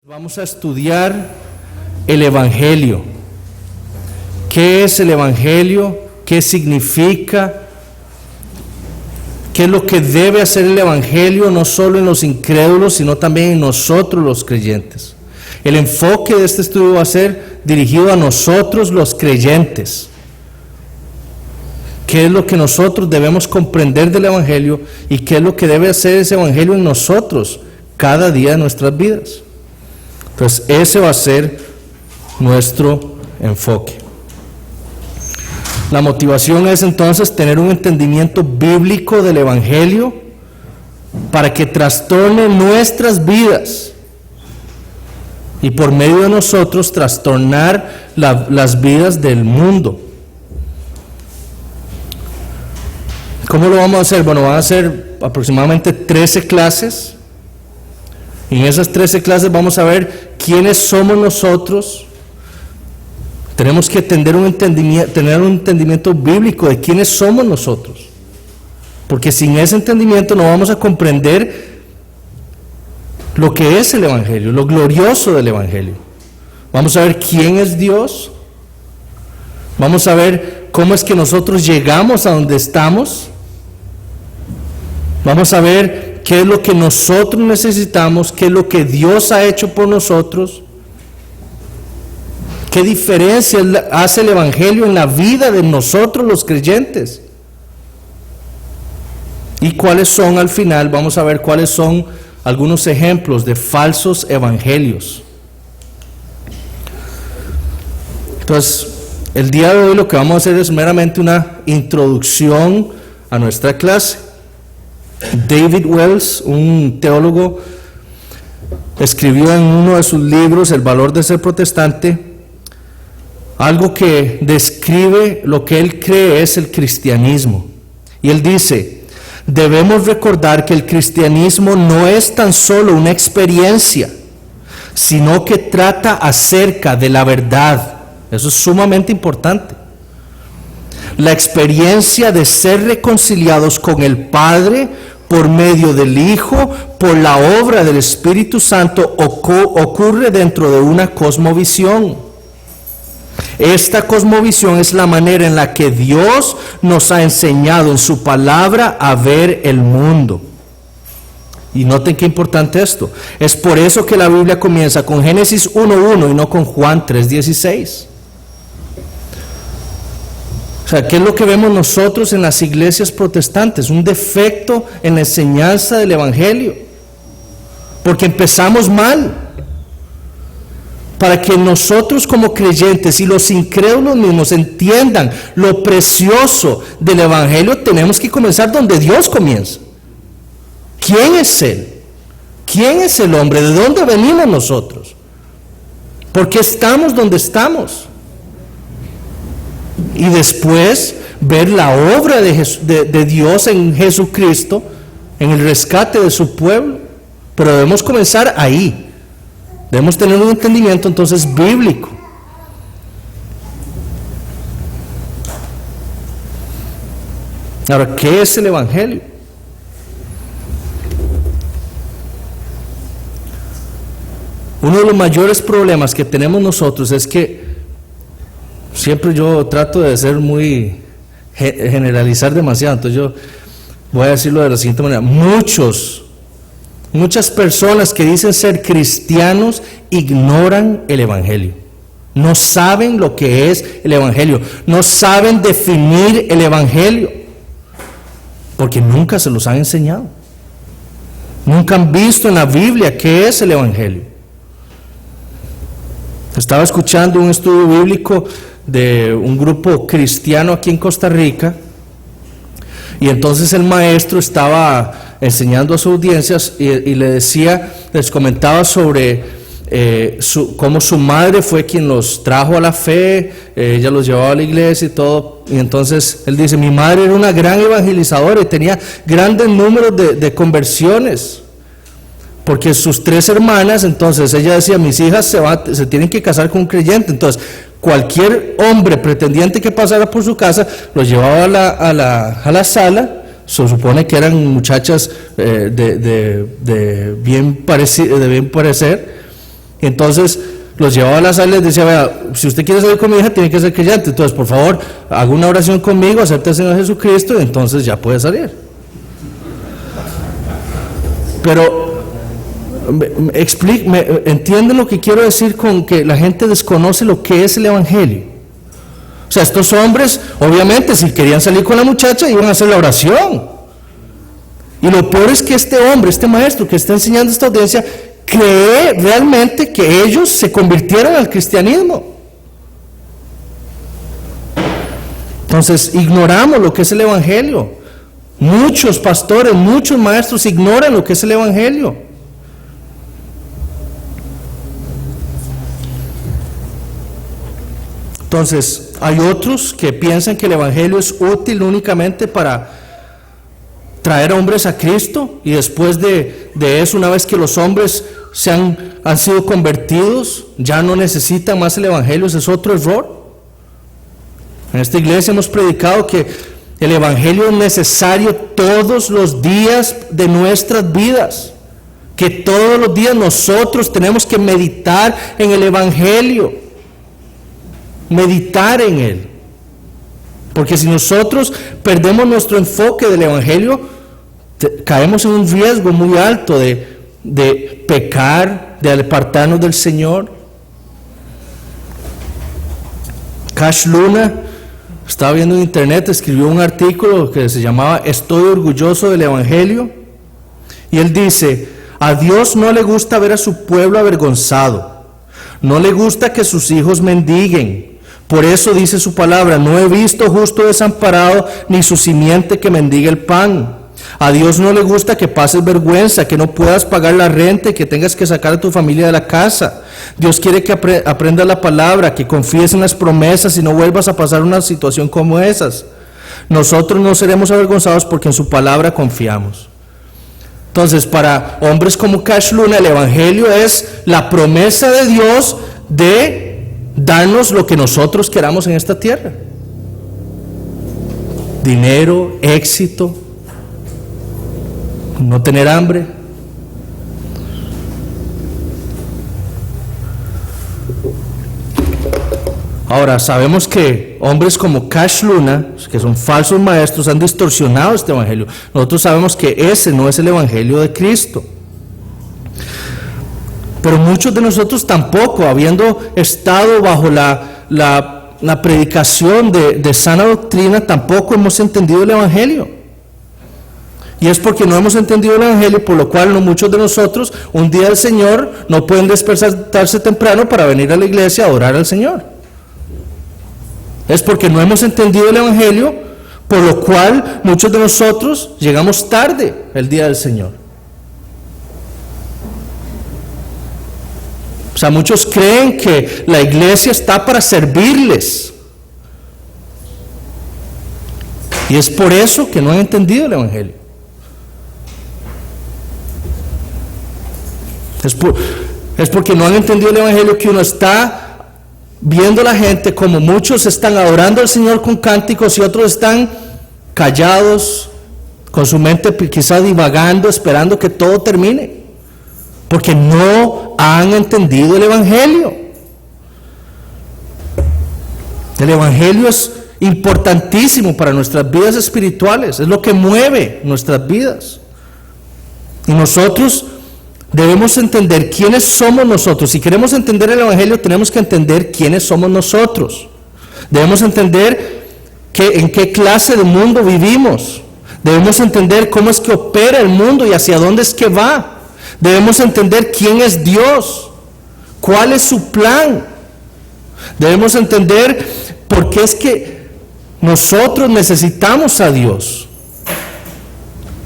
Vamos a estudiar el Evangelio. ¿Qué es el Evangelio? ¿Qué significa? ¿Qué es lo que debe hacer el Evangelio no solo en los incrédulos, sino también en nosotros los creyentes? El enfoque de este estudio va a ser dirigido a nosotros los creyentes. ¿Qué es lo que nosotros debemos comprender del Evangelio y qué es lo que debe hacer ese Evangelio en nosotros cada día de nuestras vidas? Entonces, ese va a ser nuestro enfoque. La motivación es entonces tener un entendimiento bíblico del Evangelio para que trastorne nuestras vidas y por medio de nosotros trastornar las vidas del mundo. ¿Cómo lo vamos a hacer? Bueno, van a ser aproximadamente 13 clases. En esas 13 clases vamos a ver quiénes somos nosotros. Tenemos que tener un entendimiento bíblico de quiénes somos nosotros. Porque sin ese entendimiento no vamos a comprender lo que es el Evangelio, lo glorioso del Evangelio. Vamos a ver quién es Dios. Vamos a ver cómo es que nosotros llegamos a donde estamos. Vamos a ver qué es lo que nosotros necesitamos, qué es lo que Dios ha hecho por nosotros, qué diferencia hace el Evangelio en la vida de nosotros los creyentes. Y cuáles son, al final, vamos a ver cuáles son algunos ejemplos de falsos evangelios. Entonces, el día de hoy lo que vamos a hacer es meramente una introducción a nuestra clase. David Wells, un teólogo, escribió en uno de sus libros, El valor de ser protestante, algo que describe lo que él cree es el cristianismo. Y él dice: debemos recordar que el cristianismo no es tan solo una experiencia, sino que trata acerca de la verdad. Eso es sumamente importante. La experiencia de ser reconciliados con el Padre por medio del Hijo, por la obra del Espíritu Santo, ocurre dentro de una cosmovisión. Esta cosmovisión es la manera en la que Dios nos ha enseñado en su palabra a ver el mundo. Y noten qué importante esto. Es por eso que la Biblia comienza con Génesis 1:1 y no con Juan 3:16. O sea, ¿qué es lo que vemos nosotros en las iglesias protestantes? Un defecto en la enseñanza del Evangelio. Porque empezamos mal. Para que nosotros como creyentes y los incrédulos mismos entiendan lo precioso del Evangelio, tenemos que comenzar donde Dios comienza. ¿Quién es Él? ¿Quién es el hombre? ¿De dónde venimos nosotros? ¿Por qué estamos donde estamos? Y después ver la obra de Dios en Jesucristo, en el rescate de su pueblo. Pero debemos comenzar ahí. Debemos tener un entendimiento entonces bíblico. Ahora, ¿qué es el Evangelio? Uno de los mayores problemas que tenemos nosotros es que siempre yo trato de ser muy generalizar demasiado, entonces yo voy a decirlo de la siguiente manera: muchas personas que dicen ser cristianos ignoran el Evangelio, no saben lo que es el Evangelio, no saben definir el Evangelio, porque nunca se los han enseñado, nunca han visto en la Biblia qué es el Evangelio. Estaba escuchando un estudio bíblico de un grupo cristiano aquí en Costa Rica, y entonces el maestro estaba enseñando a sus audiencias y les comentaba sobre cómo su madre fue quien los trajo a la fe, ella los llevaba a la iglesia y todo. Y entonces él dice: mi madre era una gran evangelizadora y tenía grandes números de conversiones, porque sus 3 hermanas, entonces ella decía: mis hijas se tienen que casar con un creyente. Entonces cualquier hombre pretendiente que pasara por su casa los llevaba a la sala. Se supone que eran muchachas de bien parecer, Entonces los llevaba a la sala y les decía, vea, si usted quiere salir con mi hija, tiene que ser creyente. Entonces, por favor, haga una oración conmigo, acepte al Señor Jesucristo y entonces ya puede salir. Pero ¿entienden lo que quiero decir con que la gente desconoce lo que es el Evangelio? O sea, estos hombres, obviamente, si querían salir con la muchacha, iban a hacer la oración. Y lo peor es que este hombre, este maestro que está enseñando esta audiencia, cree realmente que ellos se convirtieron al cristianismo. Entonces, ignoramos lo que es el Evangelio. Muchos pastores, muchos maestros ignoran lo que es el Evangelio. Entonces, hay otros que piensan que el Evangelio es útil únicamente para traer hombres a Cristo, y después de eso, una vez que los hombres han sido convertidos, ya no necesitan más el Evangelio. Ese es otro error. En esta iglesia hemos predicado que el Evangelio es necesario todos los días de nuestras vidas, que todos los días nosotros tenemos que meditar en el Evangelio, meditar en él, porque si nosotros perdemos nuestro enfoque del Evangelio, caemos en un riesgo muy alto de pecar, de apartarnos del Señor. Cash Luna, estaba viendo en internet, escribió un artículo que se llamaba "Estoy orgulloso del Evangelio", y él dice: a Dios no le gusta ver a su pueblo avergonzado, no le gusta que sus hijos mendiguen. Por eso dice su palabra: no he visto justo desamparado, ni su simiente que mendigue el pan. A Dios no le gusta que pases vergüenza, que no puedas pagar la renta y que tengas que sacar a tu familia de la casa. Dios quiere que aprendas la palabra, que confíes en las promesas y no vuelvas a pasar una situación como esas. Nosotros no seremos avergonzados porque en su palabra confiamos. Entonces, para hombres como Cash Luna, el Evangelio es la promesa de Dios de darnos lo que nosotros queramos en esta tierra: dinero, éxito, no tener hambre. Ahora, sabemos que hombres como Cash Luna, que son falsos maestros, han distorsionado este Evangelio. Nosotros sabemos que ese no es el Evangelio de Cristo. Pero muchos de nosotros tampoco, habiendo estado bajo la predicación de sana doctrina, tampoco hemos entendido el Evangelio. Y es porque no hemos entendido el Evangelio, por lo cual muchos de nosotros, un día del Señor, no pueden despertarse temprano para venir a la iglesia a adorar al Señor. Es porque no hemos entendido el Evangelio, por lo cual muchos de nosotros llegamos tarde el día del Señor. O sea, muchos creen que la iglesia está para servirles. Y es por eso que no han entendido el Evangelio. Es porque no han entendido el Evangelio que uno está viendo a la gente como muchos están adorando al Señor con cánticos y otros están callados, con su mente quizá divagando, esperando que todo termine, porque no han entendido el Evangelio. El Evangelio es importantísimo para nuestras vidas espirituales, es lo que mueve nuestras vidas. Y nosotros debemos entender quiénes somos nosotros. Si queremos entender el Evangelio, tenemos que entender quiénes somos nosotros. Debemos entender en qué clase de mundo vivimos. Debemos entender cómo es que opera el mundo y hacia dónde es que va. Debemos entender quién es Dios, cuál es su plan. Debemos entender por qué es que nosotros necesitamos a Dios.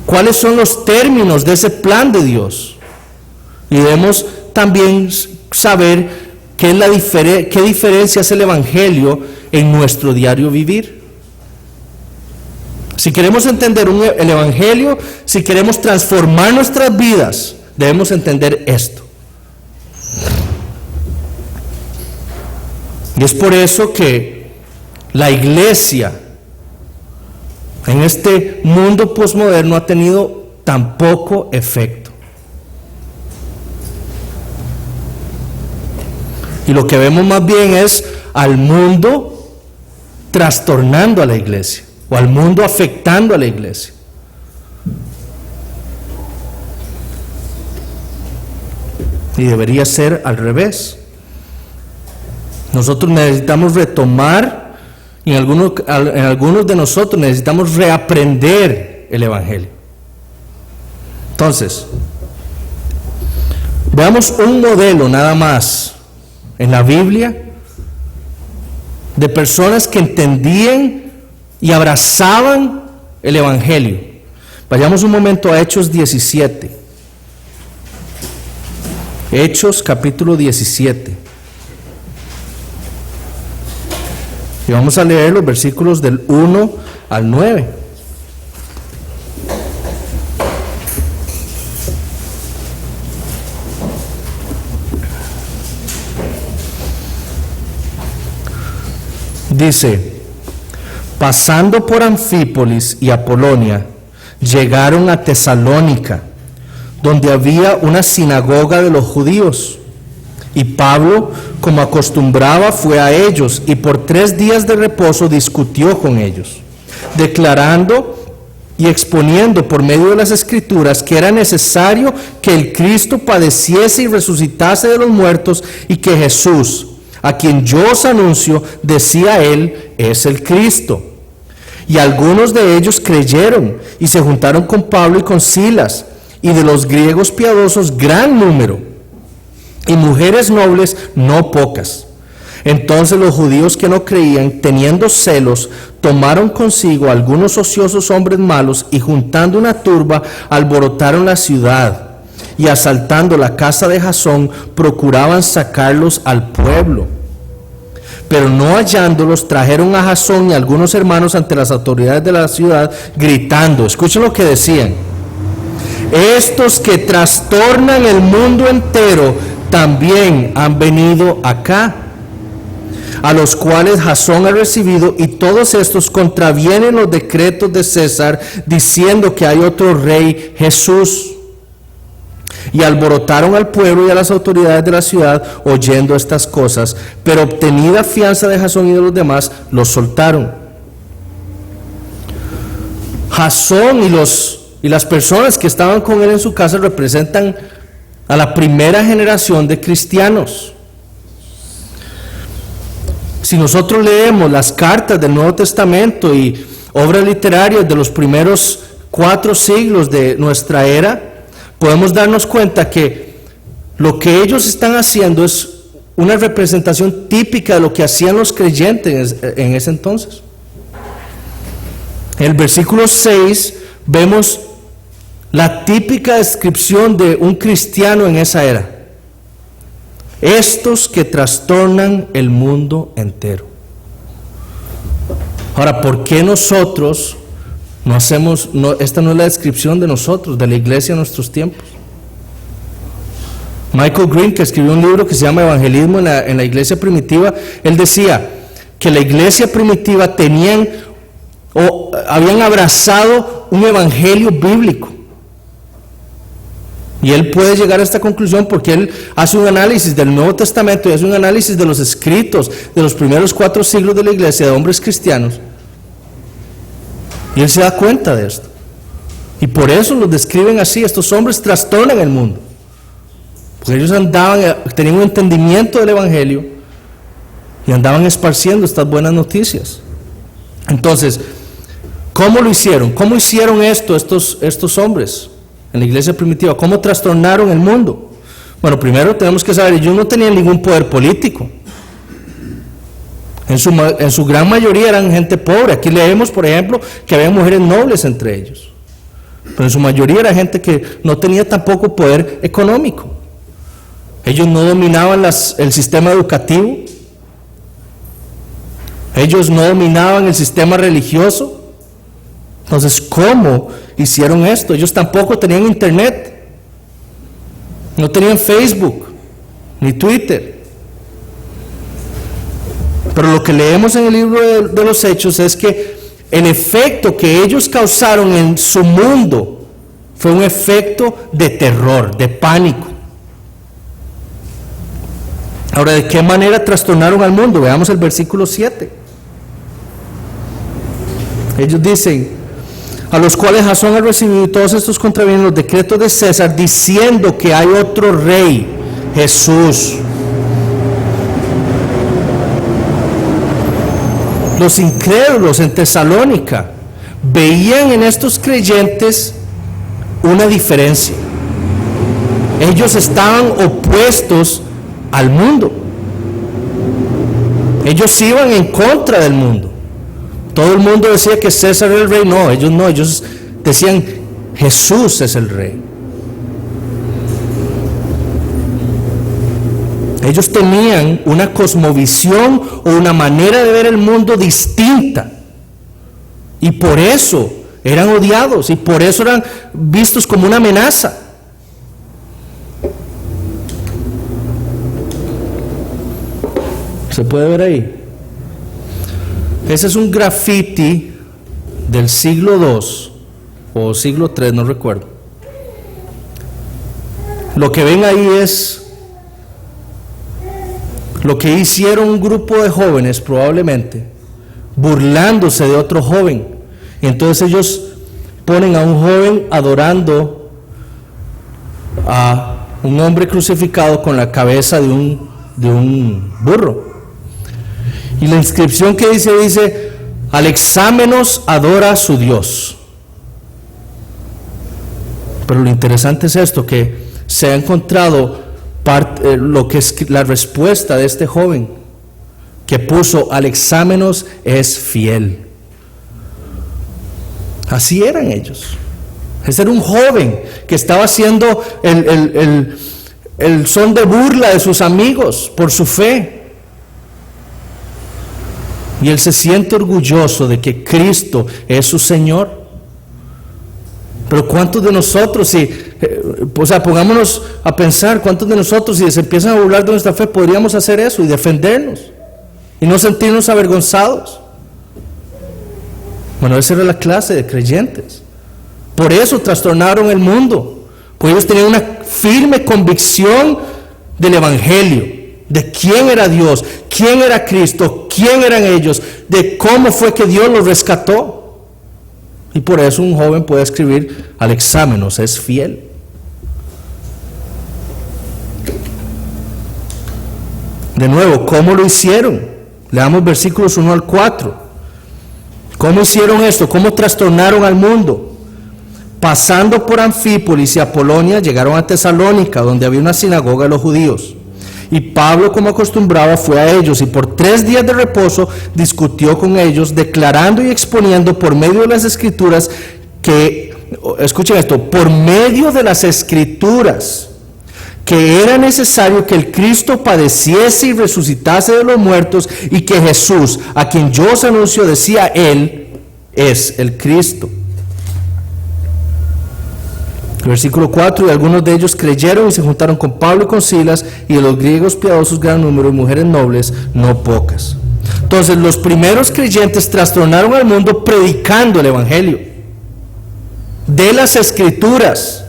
¿Cuáles son los términos de ese plan de Dios? Y debemos también saber qué diferencia es el Evangelio en nuestro diario vivir. Si queremos entender el Evangelio, si queremos transformar nuestras vidas, debemos entender esto. Y es por eso que la iglesia en este mundo posmoderno ha tenido tan poco efecto. Y lo que vemos más bien es al mundo trastornando a la iglesia, o al mundo afectando a la iglesia. Y debería ser al revés. Nosotros necesitamos retomar, y en algunos de nosotros necesitamos reaprender el Evangelio. Entonces, veamos un modelo nada más en la Biblia de personas que entendían y abrazaban el Evangelio. Vayamos un momento a Hechos 17. Hechos capítulo 17. Y vamos a leer los versículos del 1 al 9. Dice: pasando por Anfípolis y Apolonia, llegaron a Tesalónica, donde había una sinagoga de los judíos. Y Pablo, como acostumbraba, fue a ellos, y por 3 días de reposo discutió con ellos, declarando y exponiendo por medio de las Escrituras que era necesario que el Cristo padeciese y resucitase de los muertos, y que Jesús, a quien yo os anuncio, decía él, es el Cristo. Y algunos de ellos creyeron y se juntaron con Pablo y con Silas, y de los griegos piadosos gran número, y mujeres nobles no pocas. Entonces los judíos que no creían, teniendo celos, tomaron consigo algunos ociosos hombres malos, y juntando una turba, alborotaron la ciudad, y asaltando la casa de Jasón, procuraban sacarlos al pueblo. Pero no hallándolos, trajeron a Jasón y algunos hermanos ante las autoridades de la ciudad, gritando. Escuchen lo que decían: estos que trastornan el mundo entero también han venido acá, a los cuales Jasón ha recibido, y todos estos contravienen los decretos de César, diciendo que hay otro rey, Jesús. Y alborotaron al pueblo y a las autoridades de la ciudad oyendo estas cosas, pero obtenida fianza de Jasón y de los demás, los soltaron. Jasón y las personas que estaban con él en su casa representan a la primera generación de cristianos. Si nosotros leemos las cartas del Nuevo Testamento y obras literarias de los primeros 4 siglos de nuestra era, podemos darnos cuenta que lo que ellos están haciendo es una representación típica de lo que hacían los creyentes en ese entonces. En el versículo 6 vemos la típica descripción de un cristiano en esa era: estos que trastornan el mundo entero. Ahora, ¿por qué nosotros no hacemos, esta no es la descripción de nosotros, de la iglesia en nuestros tiempos? Michael Green, que escribió un libro que se llama Evangelismo en la iglesia primitiva, él decía que la iglesia primitiva habían abrazado un evangelio bíblico. Y él puede llegar a esta conclusión porque él hace un análisis del Nuevo Testamento y hace un análisis de los escritos de los primeros 4 siglos de la iglesia, de hombres cristianos. Y él se da cuenta de esto. Y por eso los describen así: estos hombres trastornan el mundo. Porque ellos tenían un entendimiento del evangelio y andaban esparciendo estas buenas noticias. Entonces, ¿cómo lo hicieron? ¿Cómo hicieron esto estos hombres en la iglesia primitiva? ¿Cómo trastornaron el mundo? Bueno, primero tenemos que saber, ellos no tenían ningún poder político. En su gran mayoría eran gente pobre. Aquí leemos, por ejemplo, que había mujeres nobles entre ellos. Pero en su mayoría era gente que no tenía tampoco poder económico. Ellos no dominaban el sistema educativo. Ellos no dominaban el sistema religioso. Entonces, ¿cómo hicieron esto? Ellos tampoco tenían internet. No tenían Facebook, ni Twitter. Pero lo que leemos en el libro de los Hechos es que el efecto que ellos causaron en su mundo fue un efecto de terror, de pánico. Ahora, ¿de qué manera trastornaron al mundo? Veamos el versículo 7. Ellos dicen, a los cuales Jasón ha recibido, y todos estos contravienen los decretos de César, diciendo que hay otro rey, Jesús. Los incrédulos en Tesalónica veían en estos creyentes una diferencia. Ellos estaban opuestos al mundo. Ellos iban en contra del mundo. Todo el mundo decía que César era el rey. No, ellos decían Jesús es el rey. Ellos tenían una cosmovisión o una manera de ver el mundo distinta, y por eso eran odiados y por eso eran vistos como una amenaza. ¿Se puede ver ahí? Ese es un graffiti del siglo II o siglo III, no recuerdo. Lo que ven ahí es lo que hicieron un grupo de jóvenes, probablemente, burlándose de otro joven. Y entonces ellos ponen a un joven adorando a un hombre crucificado con la cabeza de un burro. Y la inscripción que dice, Alexámenos adora a su Dios. Pero lo interesante es esto, que se ha encontrado lo que es la respuesta de este joven, que puso, Alexámenos es fiel. Así eran ellos. Ese era un joven que estaba haciendo el son de burla de sus amigos por su fe. Y él se siente orgulloso de que Cristo es su Señor. Pero ¿cuántos de nosotros, pongámonos a pensar, cuántos de nosotros, si se empiezan a burlar de nuestra fe, podríamos hacer eso y defendernos y no sentirnos avergonzados? Bueno, esa era la clase de creyentes. Por eso trastornaron el mundo, porque ellos tenían una firme convicción del Evangelio, de quién era Dios, quién era Cristo, quién eran ellos, de cómo fue que Dios los rescató. Y por eso un joven puede escribir, Alexámenos es fiel. De nuevo, ¿cómo lo hicieron? Leamos versículos 1 al 4. ¿Cómo hicieron esto? ¿Cómo trastornaron al mundo? Pasando por Anfípolis y Apolonia, llegaron a Tesalónica, donde había una sinagoga de los judíos. Y Pablo, como acostumbraba, fue a ellos, y por 3 días de reposo discutió con ellos, declarando y exponiendo por medio de las Escrituras que, escuchen esto, por medio de las Escrituras, que era necesario que el Cristo padeciese y resucitase de los muertos, y que Jesús, a quien yo os anuncio, decía él, es el Cristo. Versículo 4, y algunos de ellos creyeron y se juntaron con Pablo y con Silas, y de los griegos piadosos gran número, y mujeres nobles no pocas. Entonces los primeros creyentes trastornaron al mundo predicando el Evangelio de las Escrituras.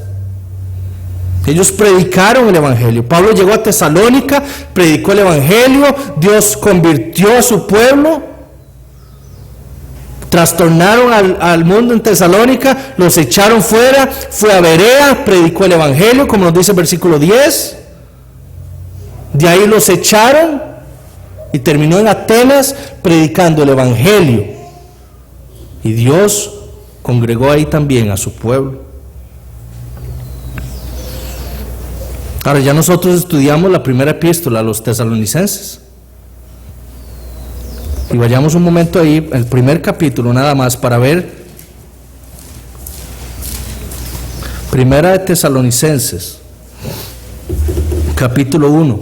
Ellos predicaron el Evangelio. Pablo llegó a Tesalónica, predicó el Evangelio, Dios convirtió a su pueblo. Trastornaron al mundo en Tesalónica, los echaron fuera, fue a Berea, predicó el Evangelio, como nos dice el versículo 10. De ahí los echaron y terminó en Atenas predicando el Evangelio. Y Dios congregó ahí también a su pueblo. Ahora ya nosotros estudiamos la primera epístola a los tesalonicenses. Y vayamos un momento ahí, el primer capítulo nada más, para ver Primera de Tesalonicenses, capítulo 1,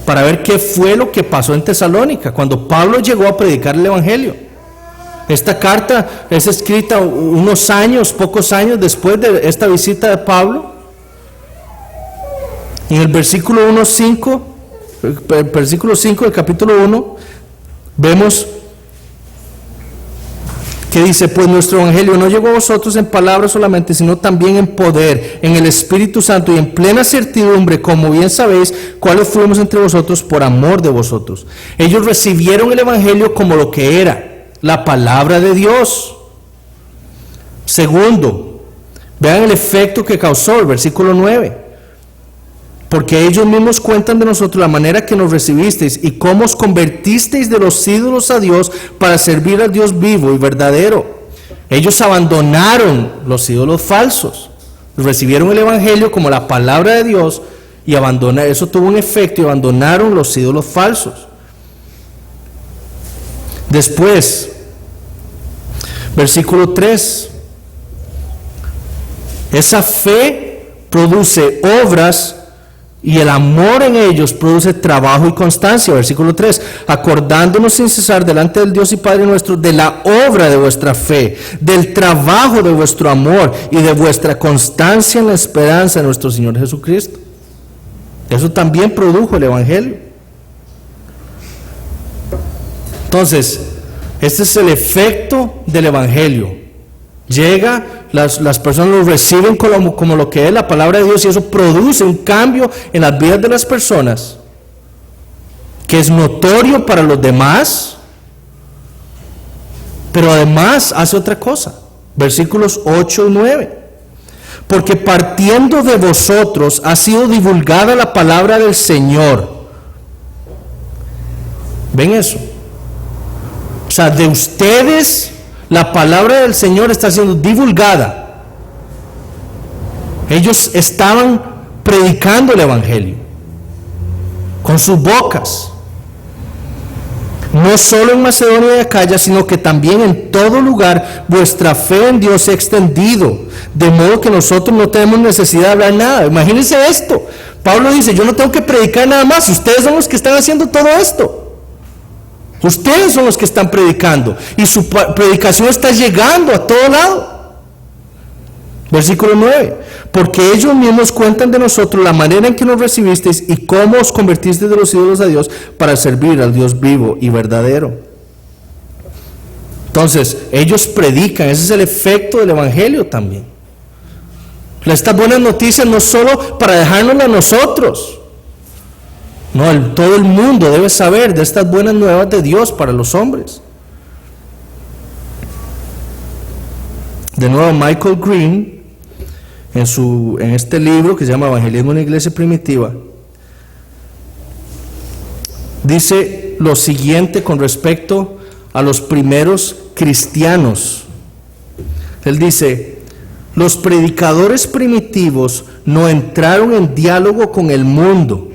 para ver qué fue lo que pasó en Tesalónica cuando Pablo llegó a predicar el Evangelio. Esta carta es escrita unos años, pocos años después de esta visita de Pablo. Y en el versículo 1:5, versículo 5 del capítulo 1, vemos que dice, pues nuestro evangelio no llegó a vosotros en palabras solamente, sino también en poder, en el Espíritu Santo y en plena certidumbre, como bien sabéis, cuáles fuimos entre vosotros por amor de vosotros. Ellos recibieron el evangelio como lo que era, la palabra de Dios. Segundo, vean el efecto que causó el versículo 9. Porque ellos mismos cuentan de nosotros la manera que nos recibisteis y cómo os convertisteis de los ídolos a Dios para servir al Dios vivo y verdadero. Ellos abandonaron los ídolos falsos, recibieron el evangelio como la palabra de Dios y abandonaron, eso tuvo un efecto y abandonaron los ídolos falsos. Después, versículo 3. Esa fe produce obras y el amor en ellos produce trabajo y constancia. Versículo 3. Acordándonos sin cesar delante del Dios y Padre nuestro de la obra de vuestra fe, del trabajo de vuestro amor y de vuestra constancia en la esperanza de nuestro Señor Jesucristo. Eso también produjo el evangelio. Entonces, este es el efecto del evangelio. Llega, las personas lo reciben como lo que es la palabra de Dios y eso produce un cambio en las vidas de las personas que es notorio para los demás, pero además hace otra cosa. Versículos 8 y 9. Porque partiendo de vosotros ha sido divulgada la palabra del Señor. ¿Ven eso? O sea, de ustedes la palabra del Señor está siendo divulgada. Ellos estaban predicando el evangelio con sus bocas. No solo en Macedonia y Acaya, sino que también en todo lugar vuestra fe en Dios se ha extendido, de modo que nosotros no tenemos necesidad de hablar nada. Imagínense esto. Pablo dice, yo no tengo que predicar nada más, ustedes son los que están haciendo todo esto. Ustedes son los que están predicando y su predicación está llegando a todo lado. Versículo 9. Porque ellos mismos cuentan de nosotros la manera en que nos recibisteis y cómo os convertisteis de los ídolos a Dios para servir al Dios vivo y verdadero. Entonces, ellos predican, ese es el efecto del evangelio también. Estas buenas noticias no solo para dejárnoslas a nosotros. No, todo el mundo debe saber de estas buenas nuevas de Dios para los hombres. De nuevo, Michael Green, en este libro que se llama Evangelismo en la Iglesia Primitiva, dice lo siguiente con respecto a los primeros cristianos. Él dice, los predicadores primitivos no entraron en diálogo con el mundo,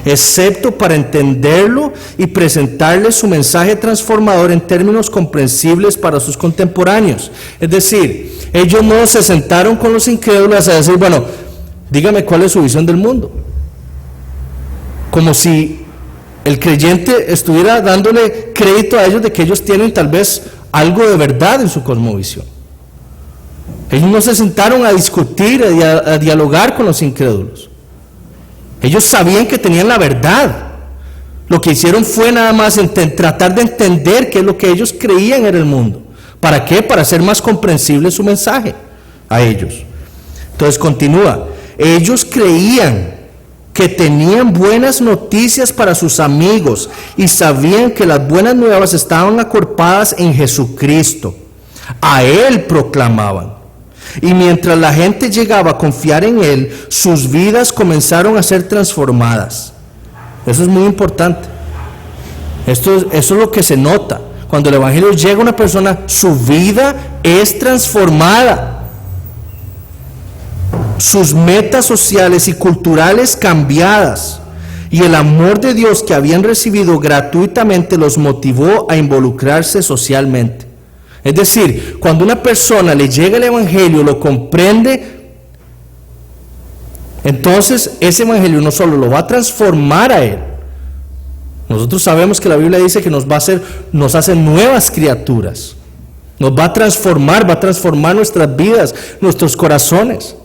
excepto para entenderlo y presentarle su mensaje transformador en términos comprensibles para sus contemporáneos. Es decir, ellos no se sentaron con los incrédulos a decir, bueno, dígame cuál es su visión del mundo. Como si el creyente estuviera dándole crédito a ellos de que ellos tienen tal vez algo de verdad en su cosmovisión. Ellos no se sentaron a discutir, a dialogar con los incrédulos. Ellos sabían que tenían la verdad. Lo que hicieron fue nada más tratar de entender qué es lo que ellos creían era el mundo. ¿Para qué? Para hacer más comprensible su mensaje a ellos. Entonces continúa. Ellos creían que tenían buenas noticias para sus amigos y sabían que las buenas nuevas estaban acorpadas en Jesucristo. A Él proclamaban. Y mientras la gente llegaba a confiar en Él, sus vidas comenzaron a ser transformadas. Eso es muy importante. Eso es lo que se nota. Cuando el evangelio llega a una persona, su vida es transformada. Sus metas sociales y culturales cambiadas. Y el amor de Dios que habían recibido gratuitamente los motivó a involucrarse socialmente. Es decir, cuando una persona le llega el evangelio, lo comprende, entonces ese evangelio no solo lo va a transformar a él. Nosotros sabemos que la Biblia dice que nos hace nuevas criaturas. Nos va a transformar nuestras vidas, nuestros corazones.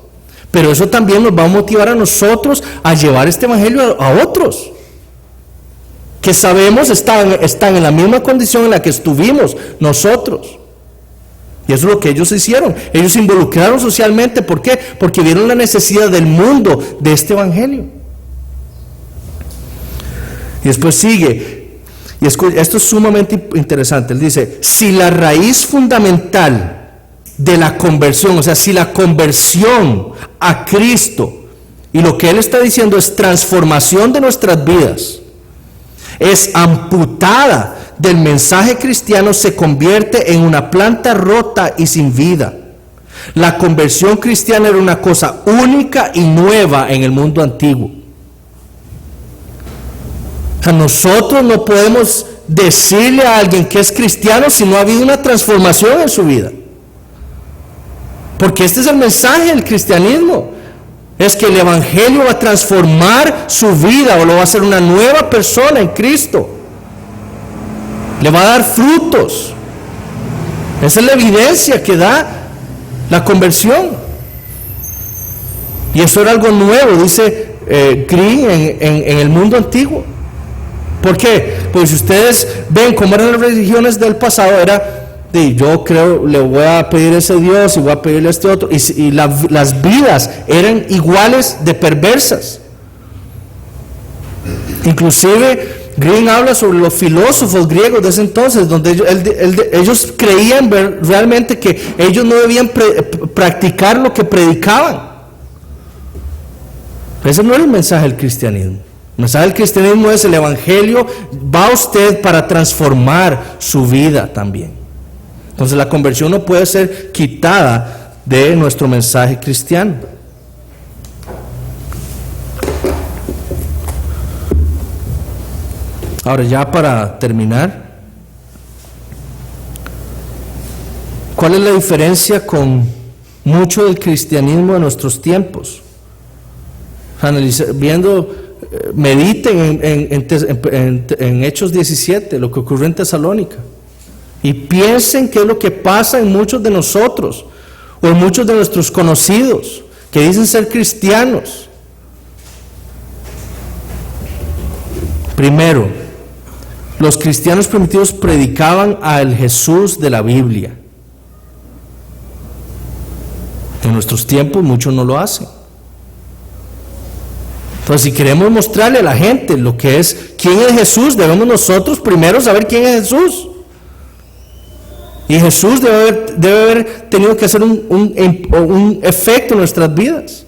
Pero eso también nos va a motivar a nosotros a llevar este evangelio a otros. que sabemos están en la misma condición en la que estuvimos nosotros. Y eso es lo que ellos hicieron. Ellos se involucraron socialmente. ¿Por qué? Porque vieron la necesidad del mundo de este evangelio. Y después sigue. Y esto es sumamente interesante. Él dice, si la raíz fundamental de la conversión, o sea, si la conversión a Cristo, y lo que él está diciendo es transformación de nuestras vidas, es amputada del mensaje cristiano, se convierte en una planta rota y sin vida. La conversión cristiana era una cosa única y nueva en el mundo antiguo. O sea, nosotros no podemos decirle a alguien que es cristiano si no ha habido una transformación en su vida. Porque este es el mensaje del cristianismo. Es que el evangelio va a transformar su vida o lo va a hacer una nueva persona en Cristo. Le va a dar frutos. Esa es la evidencia que da la conversión. Y eso era algo nuevo, dice Green, en el mundo antiguo. ¿Por qué? Pues si ustedes ven cómo eran las religiones del pasado, era yo creo, le voy a pedir a ese Dios y voy a pedirle a este otro, y las vidas eran iguales de perversas. Inclusive Green habla sobre los filósofos griegos de ese entonces, donde ellos creían realmente que ellos no debían practicar lo que predicaban. Ese no es el mensaje del cristianismo. El mensaje del cristianismo es el evangelio va a usted para transformar su vida también. Entonces la conversión no puede ser quitada de nuestro mensaje cristiano. Ahora ya para terminar, ¿cuál es la diferencia con mucho del cristianismo de nuestros tiempos? Mediten en Hechos 17, lo que ocurrió en Tesalónica, y piensen qué es lo que pasa en muchos de nosotros, o en muchos de nuestros conocidos, que dicen ser cristianos. Primero, los cristianos primitivos predicaban al Jesús de la Biblia. En nuestros tiempos muchos no lo hacen. Entonces, si queremos mostrarle a la gente lo que es, quién es Jesús, debemos nosotros primero saber quién es Jesús. Y Jesús debe haber tenido que hacer un efecto en nuestras vidas.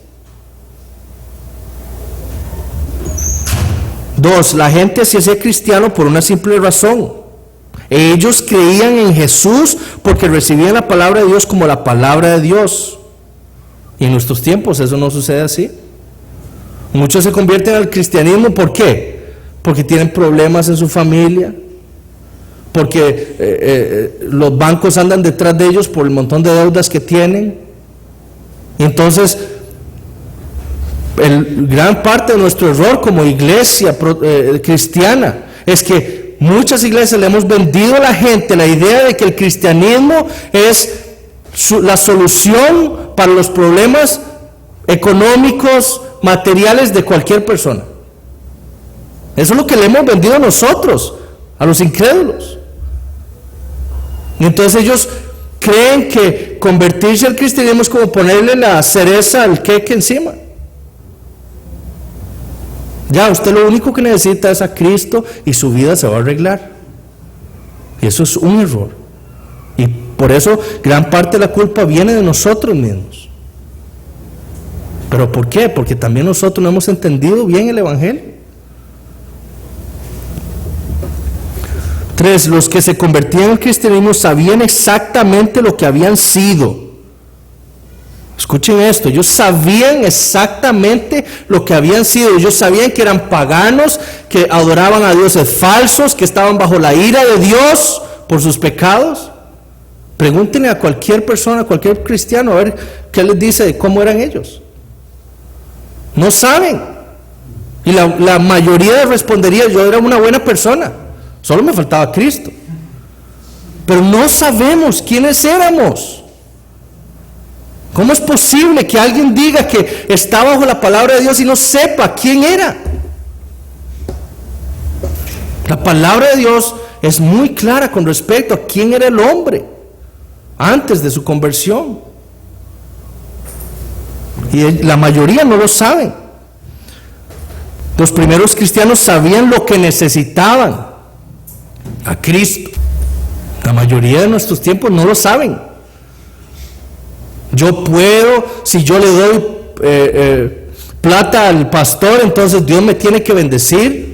2, la gente se hacía cristiano por una simple razón. Ellos creían en Jesús porque recibían la palabra de Dios como la palabra de Dios. Y en nuestros tiempos eso no sucede así. Muchos se convierten al cristianismo, ¿por qué? Porque tienen problemas en su familia, porque los bancos andan detrás de ellos por el montón de deudas que tienen. Y entonces, gran parte de nuestro error como iglesia cristiana es que muchas iglesias le hemos vendido a la gente la idea de que el cristianismo es la solución para los problemas económicos, materiales de cualquier persona. Eso es lo que le hemos vendido nosotros, a los incrédulos. Y entonces ellos creen que convertirse al cristianismo es como ponerle la cereza al queque encima. Ya, usted lo único que necesita es a Cristo y su vida se va a arreglar. Y eso es un error. Y por eso gran parte de la culpa viene de nosotros mismos. ¿Pero por qué? Porque también nosotros no hemos entendido bien el evangelio. 3, los que se convertían al cristianismo sabían exactamente lo que habían sido. Escuchen esto, ellos sabían exactamente lo que habían sido. Ellos sabían que eran paganos, que adoraban a dioses falsos, que estaban bajo la ira de Dios por sus pecados. Pregúntenle a cualquier persona, a cualquier cristiano, a ver qué les dice de cómo eran ellos. No saben. Y la mayoría respondería, yo era una buena persona, solo me faltaba Cristo. Pero no sabemos quiénes éramos. ¿Cómo es posible que alguien diga que está bajo la palabra de Dios y no sepa quién era? La palabra de Dios es muy clara con respecto a quién era el hombre antes de su conversión. Y la mayoría no lo saben. Los primeros cristianos sabían lo que necesitaban: a Cristo. La mayoría de nuestros tiempos no lo saben. Yo puedo, si yo le doy plata al pastor, entonces Dios me tiene que bendecir.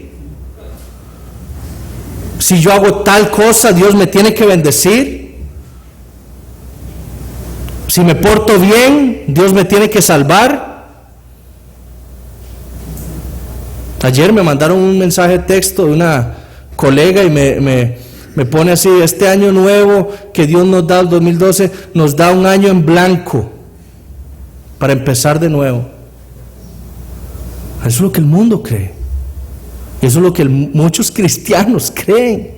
Si yo hago tal cosa, Dios me tiene que bendecir. Si me porto bien, Dios me tiene que salvar. Ayer me mandaron un mensaje de texto de una colega y me pone así: este año nuevo que Dios nos da, el 2012, nos da un año en blanco para empezar de nuevo. Eso es lo que el mundo cree. Eso es lo que muchos cristianos creen.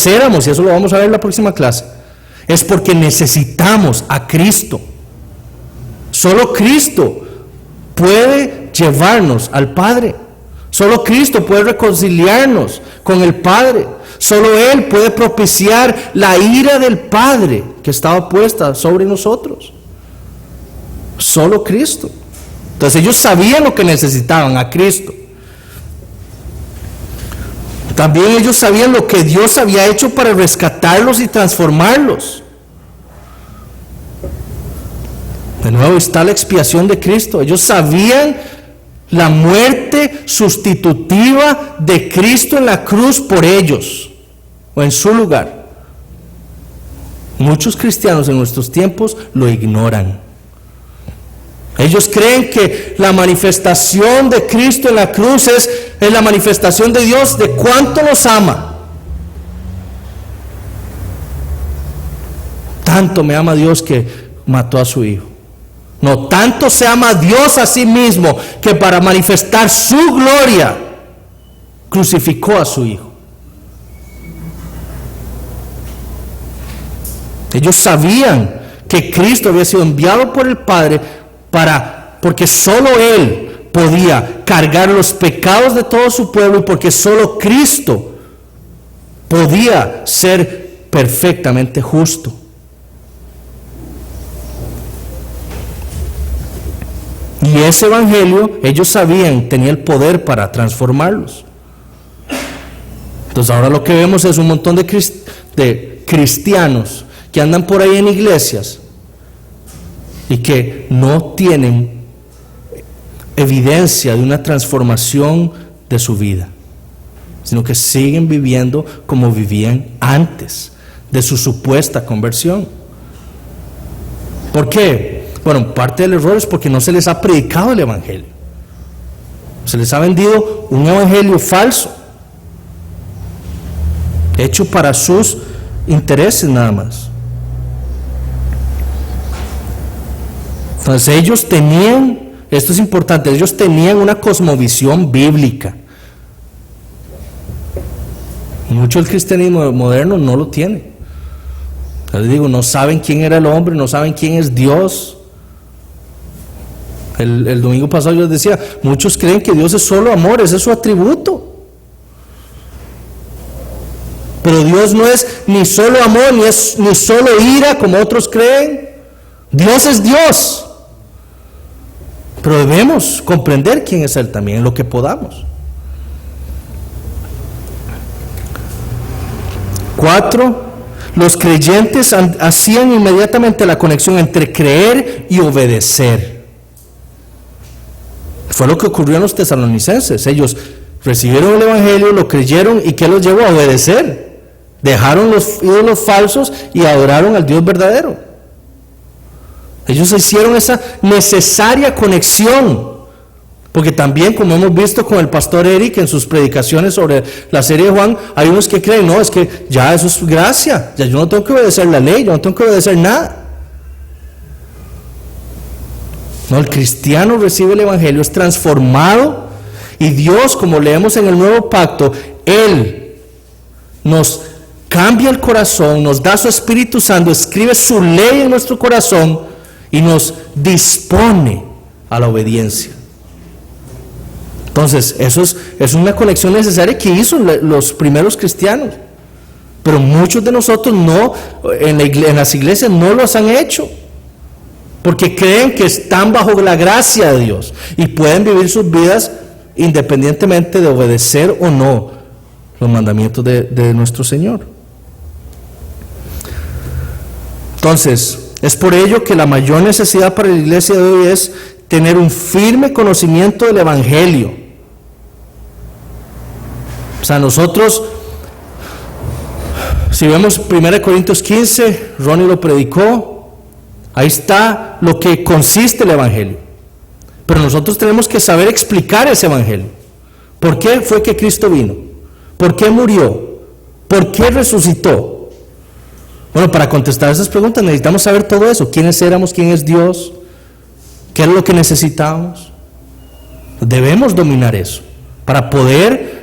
Éramos, y eso lo vamos a ver en la próxima clase, es porque necesitamos a Cristo. Solo Cristo puede llevarnos al Padre. Solo Cristo puede reconciliarnos con el Padre. Solo Él puede propiciar la ira del Padre que estaba puesta sobre nosotros. Solo Cristo. Entonces ellos sabían lo que necesitaban: a Cristo. También ellos sabían lo que Dios había hecho para rescatarlos y transformarlos. De nuevo está la expiación de Cristo. Ellos sabían la muerte sustitutiva de Cristo en la cruz por ellos, o en su lugar. Muchos cristianos en nuestros tiempos lo ignoran. Ellos creen que la manifestación de Cristo en la cruz es la manifestación de Dios de cuánto nos ama. Tanto me ama Dios que mató a su Hijo. No, tanto se ama a Dios a sí mismo que para manifestar su gloria crucificó a su Hijo. Ellos sabían que Cristo había sido enviado por el Padre porque solo Él podía cargar los pecados de todo su pueblo, y porque solo Cristo podía ser perfectamente justo. Y ese evangelio, ellos sabían, tenía el poder para transformarlos. Entonces ahora lo que vemos es un montón de cristianos que andan por ahí en iglesias y que no tienen evidencia de una transformación de su vida, sino que siguen viviendo como vivían antes de su supuesta conversión. ¿Por qué? Bueno, parte del error es porque no se les ha predicado el evangelio. Se les ha vendido un evangelio falso, hecho para sus intereses nada más. Entonces ellos tenían, esto es importante, ellos tenían una cosmovisión bíblica. Mucho el cristianismo moderno no lo tiene. Les digo, no saben quién era el hombre, no saben quién es Dios. El domingo pasado yo les decía, muchos creen que Dios es solo amor, ese es su atributo. Pero Dios no es ni solo amor, ni solo ira, como otros creen. Dios es Dios. Pero debemos comprender quién es Él también, en lo que podamos. 4. Los creyentes hacían inmediatamente la conexión entre creer y obedecer. Fue lo que ocurrió en los tesalonicenses. Ellos recibieron el evangelio, lo creyeron, y ¿qué los llevó a obedecer? Dejaron los ídolos falsos y adoraron al Dios verdadero. Ellos hicieron esa necesaria conexión, porque también, como hemos visto con el pastor Eric en sus predicaciones sobre la serie de Juan, hay unos que creen, no, es que ya eso es gracia, ya yo no tengo que obedecer la ley, yo no tengo que obedecer nada. No, el cristiano recibe el evangelio, es transformado, y Dios, como leemos en el Nuevo Pacto, Él nos cambia el corazón, nos da su Espíritu Santo, escribe su ley en nuestro corazón y nos dispone a la obediencia. Entonces, eso es una conexión necesaria que hizo los primeros cristianos. Pero muchos de nosotros no, en las iglesias no los han hecho. Porque creen que están bajo la gracia de Dios y pueden vivir sus vidas independientemente de obedecer o no los mandamientos de nuestro Señor. Entonces, es por ello que la mayor necesidad para la iglesia de hoy es tener un firme conocimiento del Evangelio. O sea, nosotros, si vemos 1 Corintios 15, Ronnie lo predicó, ahí está lo que consiste el Evangelio. Pero nosotros tenemos que saber explicar ese Evangelio. ¿Por qué fue que Cristo vino? ¿Por qué murió? ¿Por qué resucitó? Bueno, para contestar esas preguntas necesitamos saber todo eso. ¿Quiénes éramos? ¿Quién es Dios? ¿Qué es lo que necesitamos? Debemos dominar eso para poder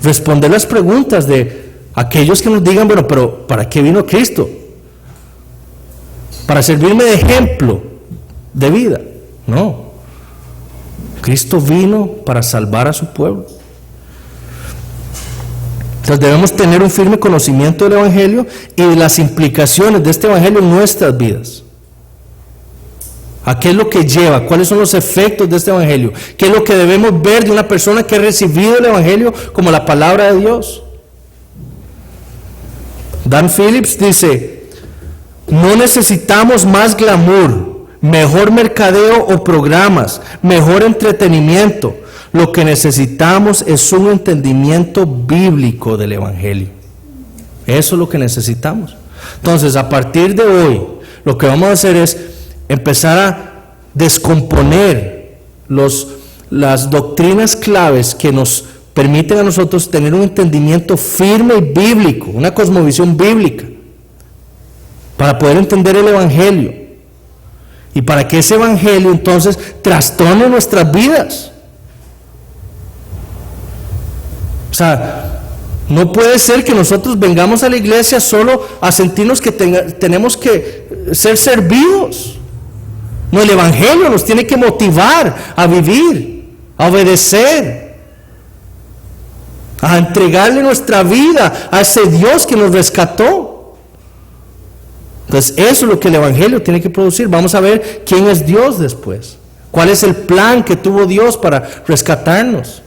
responder las preguntas de aquellos que nos digan, bueno, pero ¿para qué vino Cristo? ¿Para servirme de ejemplo de vida? No. Cristo vino para salvar a su pueblo. Entonces debemos tener un firme conocimiento del Evangelio y de las implicaciones de este Evangelio en nuestras vidas. ¿A qué es lo que lleva? ¿Cuáles son los efectos de este Evangelio? ¿Qué es lo que debemos ver de una persona que ha recibido el Evangelio como la palabra de Dios? Dan Phillips dice, no necesitamos más glamour, mejor mercadeo o programas, mejor entretenimiento. Lo que necesitamos es un entendimiento bíblico del Evangelio. Eso es lo que necesitamos. Entonces, a partir de hoy, lo que vamos a hacer es empezar a descomponer las doctrinas claves que nos permiten a nosotros tener un entendimiento firme y bíblico, una cosmovisión bíblica, para poder entender el Evangelio y para que ese Evangelio entonces trastorne nuestras vidas. O sea, no puede ser que nosotros vengamos a la iglesia solo a sentirnos que tenemos que ser servidos. No, el Evangelio nos tiene que motivar a vivir, a obedecer, a entregarle nuestra vida a ese Dios que nos rescató. Entonces, eso es lo que el Evangelio tiene que producir. Vamos a ver quién es Dios después. ¿Cuál es el plan que tuvo Dios para rescatarnos?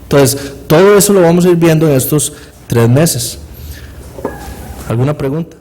Entonces, todo eso lo vamos a ir viendo en estos 3 meses. ¿Alguna pregunta?